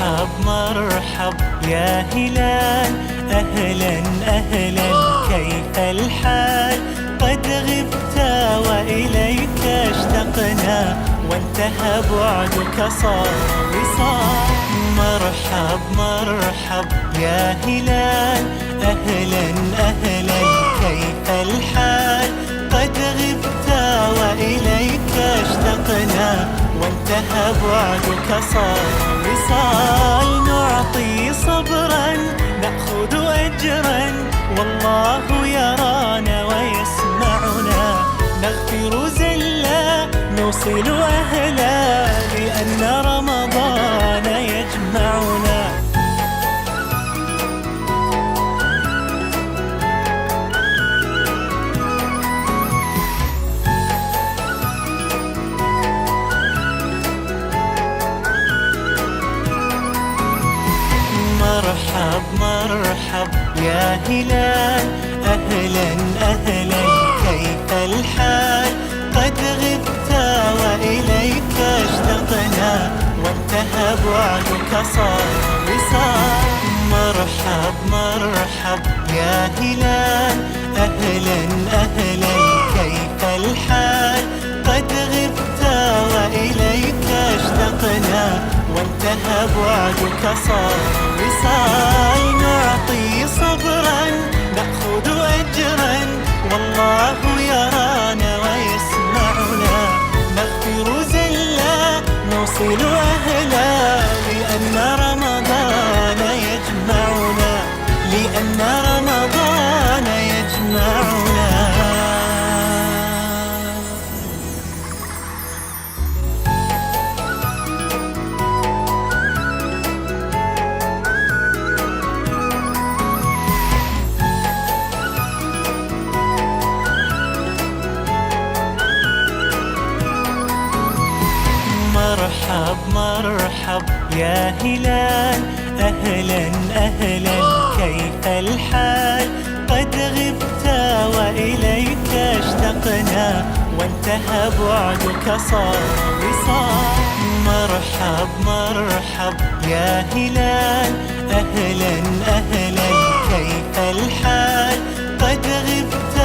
مرحب مرحب يا هلال، أهلا أهلا كيف الحال؟ قد غبت وإليك اشتقنا، وانتهى بعدك صار وصال. مرحب مرحب يا هلال، أهلا أهلا كيف الحال؟ قد غبت وإليك اشتقنا، وانتهى بعدك صار وصال. نعطي صبرا نأخذ أجرا، والله يرانا ويسمعنا. نغفر زلا نوصل أهلا، لأن رمضان يجمعنا. مرحب مرحب يا هلال، أهلا أهلا كيف الحال؟ قد غبت وإليك اشتقنا، وانتهى بعدك صار وصال. مرحب مرحب يا هلال، أهلا أهلا كيف الحال؟ قد غبت وإليك اشتقنا، وانتهى بعدك صار وصال. نعطي صبرا نأخذ أجرا، والله يرانا ويسمعنا. نغفر زلا نوصل أهلا، لأن رمضان يجمعنا، لأن رمضان يجمعنا. مرحب مرحب يا هلال، أهلا أهلا كيف الحال؟ قد غبت وإليك اشتقنا، وانتهى بعدك صار وصال. مرحب مرحب يا هلال، أهلا أهلا كيف الحال؟ قد غبت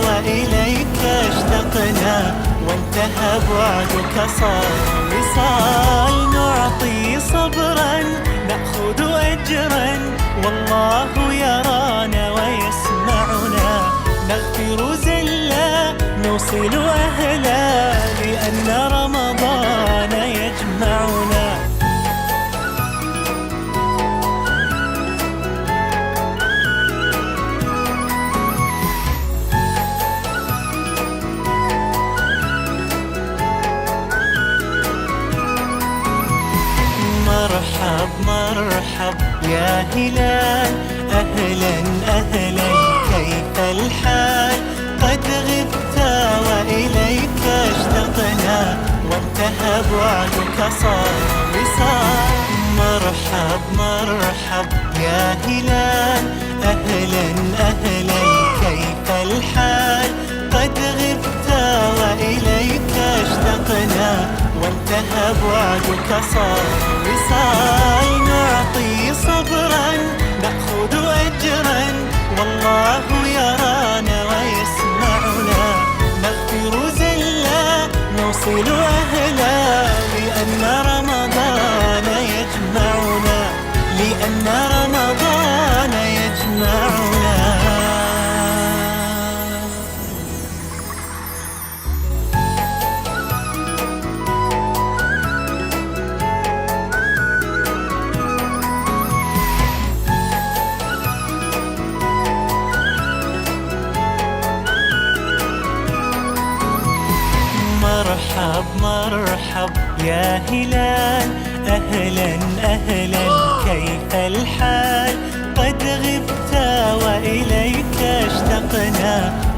وإليك اشتقنا، وانتهى بعدك صار وصال. نعطي صبرا نأخذ أجرا، والله يرانا ويسمعنا. نغفر زلا نوصل أهلا، لأن رمضان يجمعنا. مرحب مرحب يا هلال، أهلا أهلا كيف الحال؟ قد غبت وإليك اشتقنا، وانتهى بعدك صار وصال. مرحب مرحب يا هلال، أهلا أهلا كيف الحال؟ قد غبت وإليك اشتقنا، وانتهى بعدك صار وصال. نعطي صبرا نأخذ أجرا، والله يرانا ويسمعنا. نغفر زلا نوصل أهلا، لأن رمضان يجمعنا، لأن رمضان يجمعنا. مرحب مرحب يا هلال، أهلا أهلا كيف الحال؟ قد غبت وإليك اشتقنا،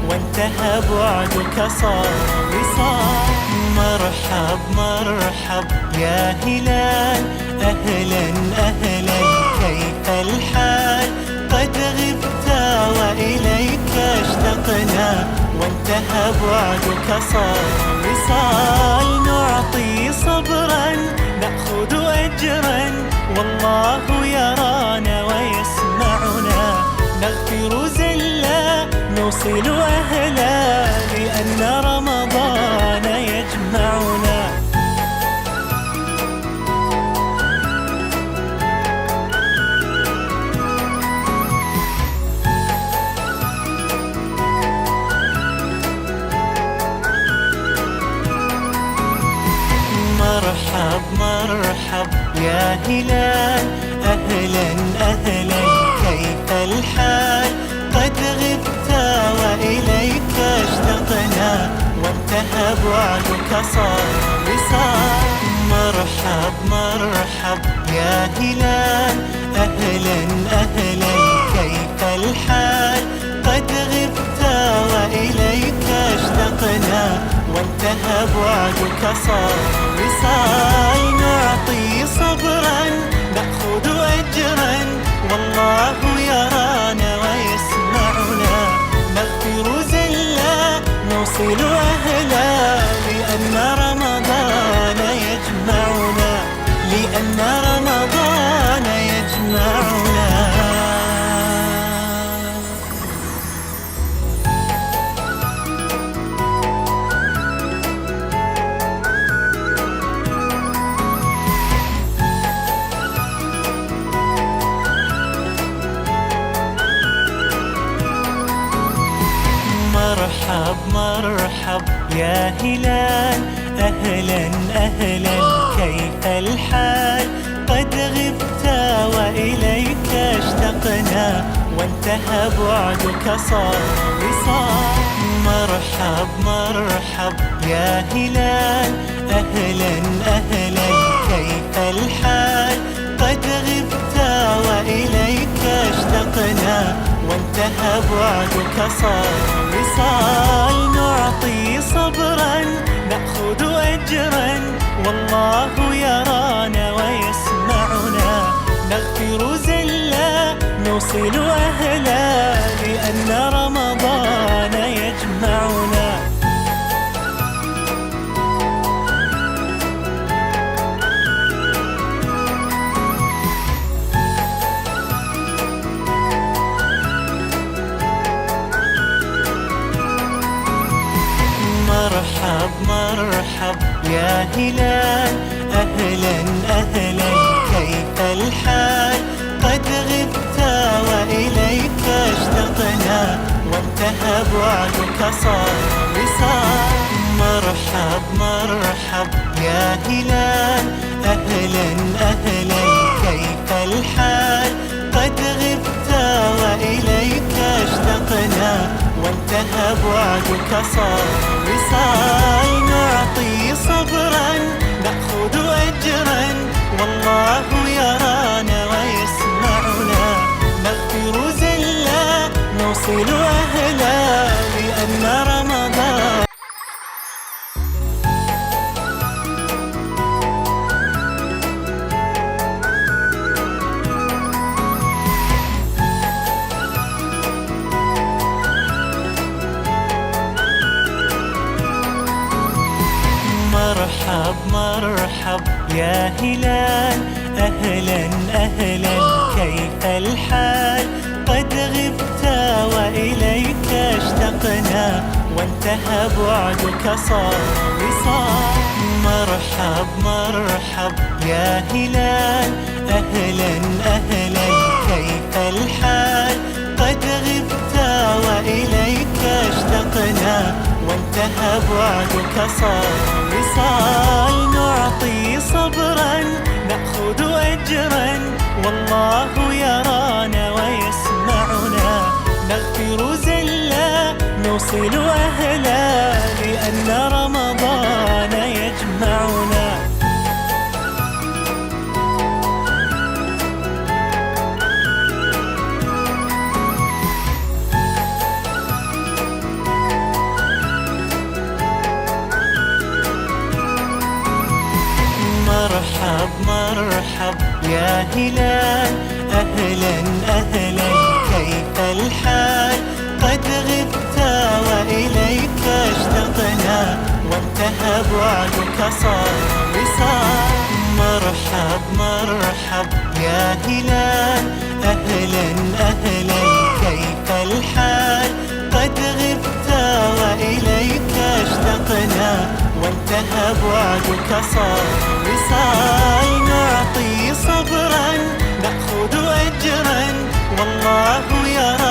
وانتهى بعدك صار وصال. مرحب مرحب يا هلال، أهلا أهلا كيف الحال؟ قد غبت وإليك اشتقنا، وانتهى بعدك صار وصال. نعطي صبرا نأخذ أجرا، والله مرحب مرحب يا هلال، أهلا أهلا كيف الحال؟ قد غبت وإليك اشتقنا، وانتهى بعدك صار وصال. مرحب مرحب يا هلال، أهلا أهلا كيف الحال؟ قد غبت وإليك اشتقنا، وانتهى بعدك صار وصال. نعطي صبرا نأخذ أجرا، والله يرانا ويسمعنا. نغفر زلا نوصل أهلا، لأن رمضان يجمعنا، لأن رمضان يجمعنا. مرحب مرحب يا هلال، أهلا أهلا كيف الحال؟ قد غبت وإليك اشتقنا، وانتهى بعدك صار وصال. مرحب مرحب يا هلال، أهلا أهلا كيف الحال؟ قد غبت وإليك اشتقنا، وانتهى بعدك صار وصال. نعطي صبرا نأخذ أجرا، والله يرانا ويسمعنا. نغفر زلا نوصل أهلا، لأن رمضان يجمعنا. مرحب مرحب يا هلال، أهلا أهلا كيف الحال؟ قد غبت وإليك اشتقنا، وانتهى بعدك صار وصال. مرحب مرحب يا هلال، أهلا أهلا كيف الحال؟ قد غبت وإليك اشتقنا، وانتهى بعدك صار وصال. نعطي صبرا نأخذ أجرا، والله يرانا ويسمعنا. نغفر زلا نوصل أهلا، لأن رمضان. مرحب مرحب يا هلال، أهلا أهلا كيف الحال؟ قد غبت وإليك اشتقنا، وانتهى بعدك صار وصال. مرحب مرحب يا هلال، أهلا أهلا كيف الحال؟ قد غبت وإليك اشتقنا، وانتهى بعدك صار وصال. نعطي صبرا نأخذ أجرا، والله يرانا ويسمعنا. نغفر زلا نوصل أهلا، لأن رمضان يجمعنا. مرحب مرحب يا هلال، أهلا أهلا كيف الحال؟ قد غبت وإليك اشتقنا، وانتهى بعدك صار وصال. مرحب مرحب يا هلال، أهلا أهلا كيف الحال؟ قد غبت وإليك اشتقنا، وانتهى بعدك صار وصال. نعطي صبرا نأخذ أجرا، والله يرانا